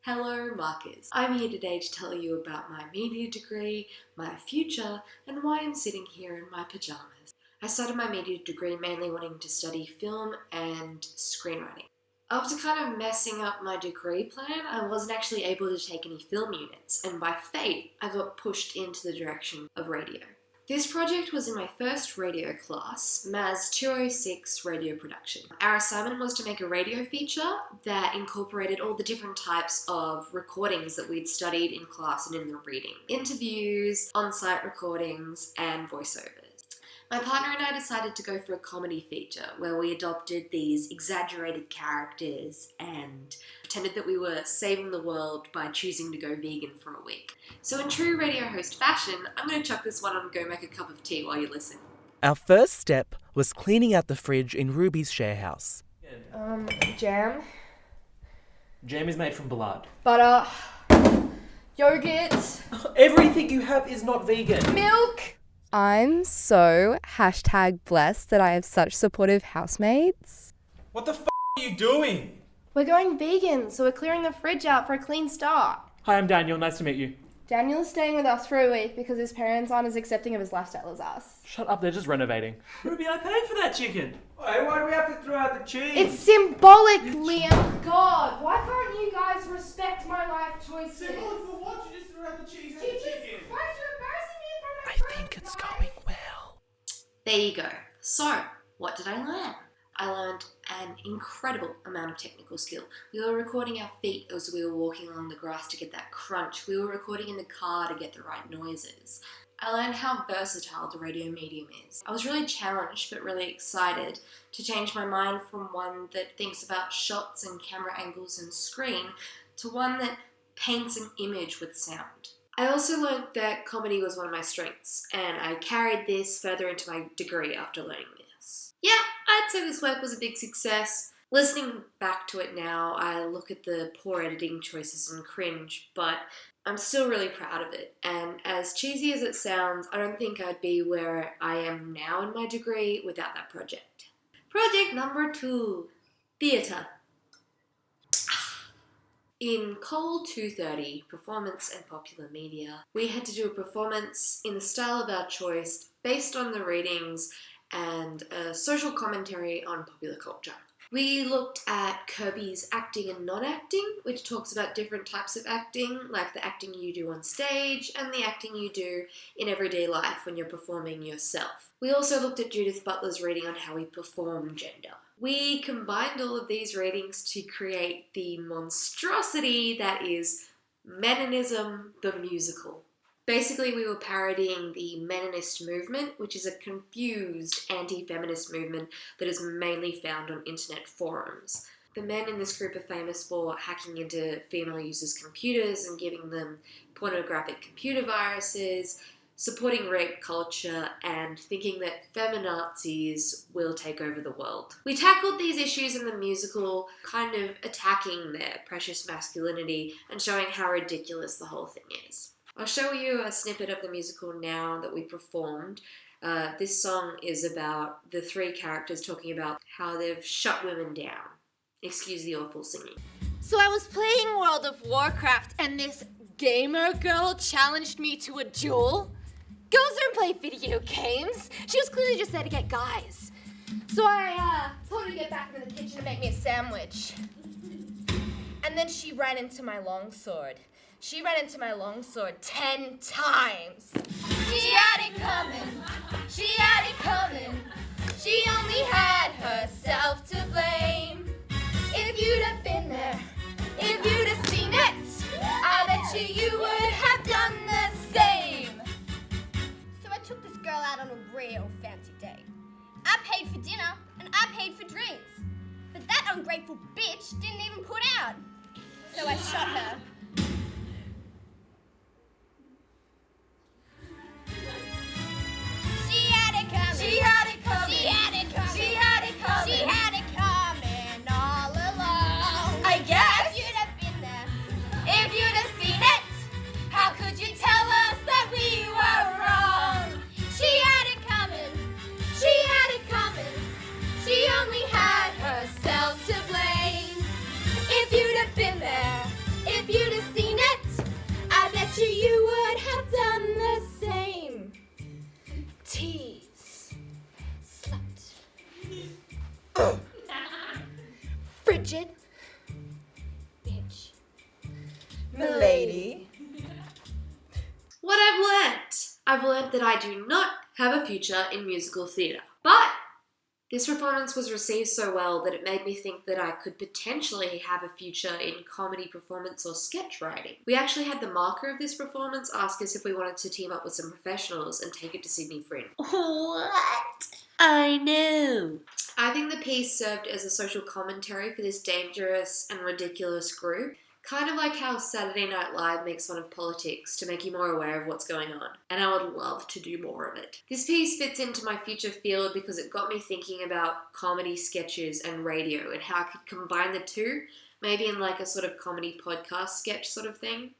Hello Marcus. I'm here today to tell you about my media degree, my future, and why I'm sitting here in my pyjamas. I started my media degree mainly wanting to study film and screenwriting. After kind of messing up my degree plan, I wasn't actually able to take any film units, and by fate, I got pushed into the direction of radio. This project was in my first radio class, MAS 206 Radio Production. Our assignment was to make a radio feature that incorporated all the different types of recordings that we'd studied in class and in the reading. Interviews, on-site recordings, and voiceovers. My partner and I decided to go for a comedy feature where we adopted these exaggerated characters and pretended that we were saving the world by choosing to go vegan for a week. So in true radio host fashion, I'm going to chuck this one on and go make a cup of tea while you listen. Our first step was cleaning out the fridge in Ruby's share house. Jam, Jam is made from blood. butter, yogurt, Everything you have is not vegan. milk. I'm so #blessed that I have such supportive housemates. What the are you doing? We're going vegan, so we're clearing the fridge out for a clean start. Hi, I'm Daniel. Nice to meet you. Daniel is staying with us for a week because his parents aren't as accepting of his lifestyle as us. Shut up, they're just renovating. Ruby, I paid for that chicken. Hey, why do we have to throw out the cheese? It's symbolic, Liam. God, why can't you guys respect my life choices? Symbolic for what? You just threw out the cheese and the Jesus chicken. Christ, you're embarrassing me in front of my I friends, think it's guys. going well. There you go. So, what did I learn? I learned an incredible amount of technical skill. We were recording our feet as we were walking along the grass to get that crunch. We were recording in the car to get the right noises. I learned how versatile the radio medium is. I was really challenged but really excited to change my mind from one that thinks about shots and camera angles and screen to one that paints an image with sound. I also learned that comedy was one of my strengths, and I carried this further into my degree after learning this. Yeah, I'd say this work was a big success. Listening back to it now, I look at the poor editing choices and cringe, but I'm still really proud of it. And as cheesy as it sounds, I don't think I'd be where I am now in my degree without that project. Project number 2, theatre. In Col 230, Performance and Popular Media, we had to do a performance in the style of our choice based on the readings and a social commentary on popular culture. We looked at Kirby's Acting and Non-Acting, which talks about different types of acting, like the acting you do on stage and the acting you do in everyday life when you're performing yourself. We also looked at Judith Butler's reading on how we perform gender. We combined all of these readings to create the monstrosity that is Meninism the Musical. Basically, we were parodying the Meninist movement, which is a confused anti-feminist movement that is mainly found on internet forums. The men in this group are famous for hacking into female users' computers and giving them pornographic computer viruses, supporting rape culture, and thinking that feminazis will take over the world. We tackled these issues in the musical, kind of attacking their precious masculinity and showing how ridiculous the whole thing is. I'll show you a snippet of the musical now that we performed. This song is about the 3 characters talking about how they've shut women down. Excuse the awful singing. So I was playing World of Warcraft and this gamer girl challenged me to a duel. Girls don't play video games. She was clearly just there to get guys. So I told her to get back into the kitchen and make me a sandwich. And then she ran into my longsword. She ran into my longsword 10 times. She had it coming. She had it coming. She only had herself to blame. If you'd have been there, if you'd have seen it, I bet you would have done the same. So I took this girl out on a real fancy date. I paid for dinner and I paid for drinks. But that ungrateful bitch didn't even put out. So I shot her. She had it coming. She had it coming. She had it coming. She had it coming. She had it coming all along. I guess. If you'd have been there, if you'd have seen it, how could you tell us that we were wrong? She had it coming. She had it coming. She only had herself to blame. If you'd have been there, if you I've learned that I do not have a future in musical theatre. But this performance was received so well that it made me think that I could potentially have a future in comedy performance or sketch writing. We actually had the marker of this performance ask us if we wanted to team up with some professionals and take it to Sydney Fringe. What? I know. I think the piece served as a social commentary for this dangerous and ridiculous group, kind of like how Saturday Night Live makes fun of politics to make you more aware of what's going on, and I would love to do more of it. This piece fits into my future field because it got me thinking about comedy sketches and radio and how I could combine the two, maybe in like a sort of comedy podcast sketch sort of thing.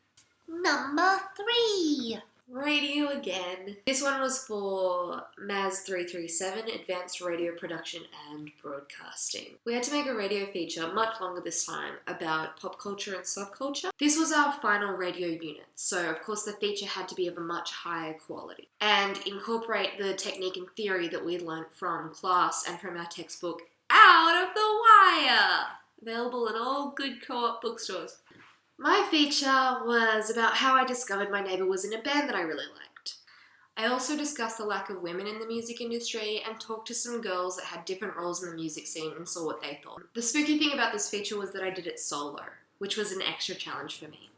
Number 3. Radio again. This one was for MAS 337, Advanced Radio Production and Broadcasting. We had to make a radio feature, much longer this time, about pop culture and subculture. This was our final radio unit, so of course the feature had to be of a much higher quality and incorporate the technique and theory that we'd learnt from class and from our textbook, Out of the Wire! Available in all good co-op bookstores. My feature was about how I discovered my neighbour was in a band that I really liked. I also discussed the lack of women in the music industry and talked to some girls that had different roles in the music scene and saw what they thought. The spooky thing about this feature was that I did it solo, which was an extra challenge for me.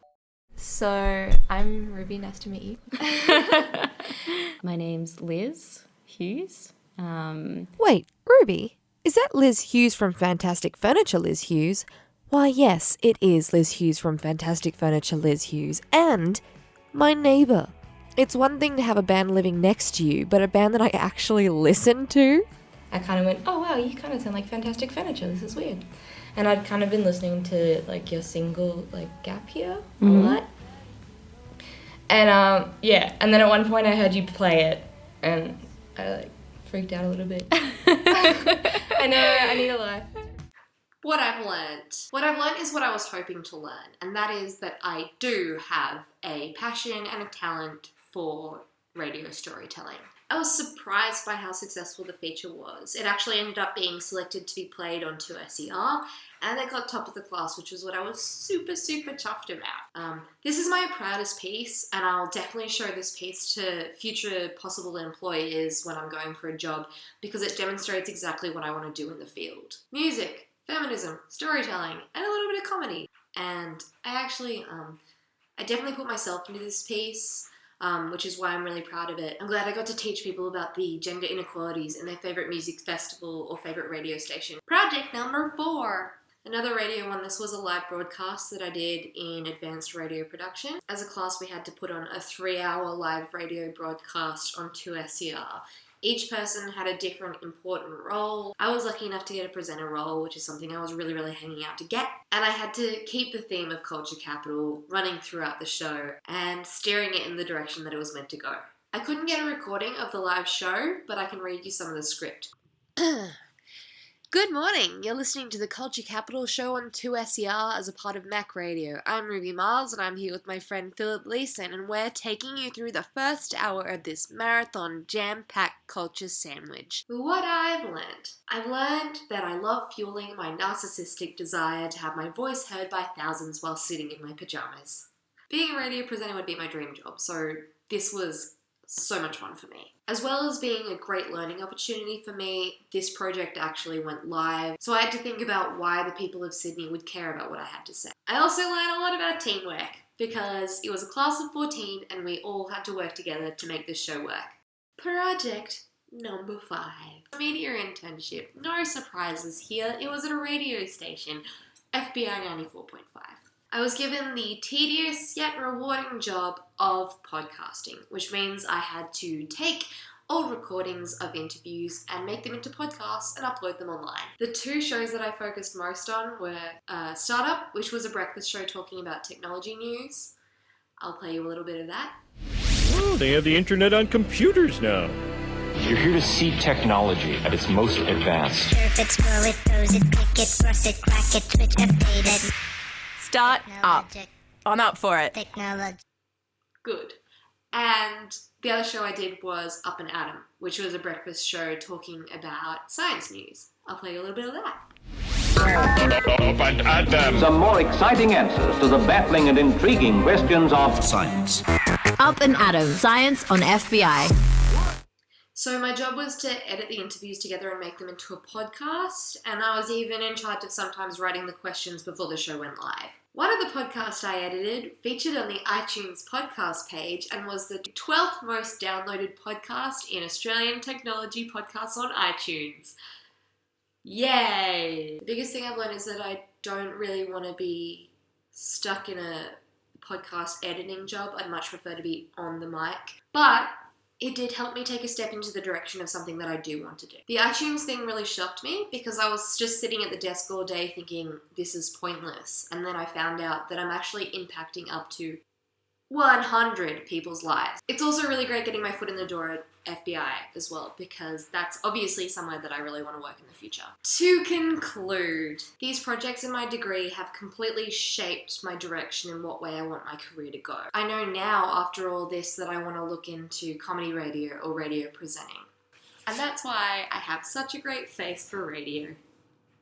So, I'm Ruby, nice to meet you. My name's Liz Hughes. Wait, Ruby? Is that Liz Hughes from Fantastic Furniture Liz Hughes? Why, yes, it is Liz Hughes from Fantastic Furniture Liz Hughes, and my neighbour. It's one thing to have a band living next to you, but a band that I actually listen to? I kind of went, oh wow, you kind of sound like Fantastic Furniture, this is weird. And I'd kind of been listening to like your single, like Gap Year, a lot. And yeah, and then at one point I heard you play it, and I like freaked out a little bit. I know, I need a life. What I've learned is what I was hoping to learn, and that is that I do have a passion and a talent for radio storytelling. I was surprised by how successful the feature was. It actually ended up being selected to be played on 2SER, and it got top of the class, which was what I was super chuffed about. This is my proudest piece, and I'll definitely show this piece to future possible employers when I'm going for a job, because it demonstrates exactly what I want to do in the field. Music, feminism, storytelling, and a little bit of comedy. And I definitely put myself into this piece, which is why I'm really proud of it. I'm glad I got to teach people about the gender inequalities in their favourite music festival or favourite radio station. Project number 4. Another radio one. This was a live broadcast that I did in advanced radio production. As a class, we had to put on a 3-hour live radio broadcast on 2SER. Each person had a different important role. I was lucky enough to get a presenter role, which is something I was really hanging out to get. And I had to keep the theme of Culture Capital running throughout the show and steering it in the direction that it was meant to go. I couldn't get a recording of the live show, but I can read you some of the script. Good morning. You're listening to the Culture Capital show on 2SER as a part of Mac Radio. I'm Ruby Miles, and I'm here with my friend Philip Leeson, and we're taking you through the first hour of this marathon jam-packed culture sandwich. What I've learned that I love fueling my narcissistic desire to have my voice heard by thousands while sitting in my pajamas. Being a radio presenter would be my dream job, so this was so much fun for me. As well as being a great learning opportunity for me, this project actually went live, so I had to think about why the people of Sydney would care about what I had to say. I also learned a lot about teamwork, because it was a class of 14 and we all had to work together to make this show work. Project number 5. Media internship. No surprises here, it was at a radio station, FBI 94.5. I was given the tedious yet rewarding job of podcasting, which means I had to take old recordings of interviews and make them into podcasts and upload them online. The 2 shows that I focused most on were Startup, which was a breakfast show talking about technology news. I'll play you a little bit of that. Oh, they have the internet on computers now. You're here to see technology at its most advanced. Surf it, scroll it, pose it, click it, cross it, crack it, switch, update it. Start up. I'm up for it. Technology. Good. And the other show I did was Up and Atom, which was a breakfast show talking about science news. I'll play you a little bit of that. and add them. Some more exciting answers to the baffling and intriguing questions of science. Up and Adam, Science on FBI. So my job was to edit the interviews together and make them into a podcast, and I was even in charge of sometimes writing the questions before the show went live. One of the podcasts I edited featured on the iTunes podcast page and was the 12th most downloaded podcast in Australian technology podcasts on iTunes. Yay! The biggest thing I've learned is that I don't really want to be stuck in a podcast editing job. I'd much prefer to be on the mic. But it did help me take a step into the direction of something that I do want to do. The iTunes thing really shocked me because I was just sitting at the desk all day thinking this is pointless. And then I found out that I'm actually impacting up to 100 people's lives. It's also really great getting my foot in the door at FBI as well, because that's obviously somewhere that I really want to work in the future. To conclude, these projects in my degree have completely shaped my direction in what way I want my career to go. I know now, after all this, that I want to look into comedy radio or radio presenting. And that's why I have such a great face for radio.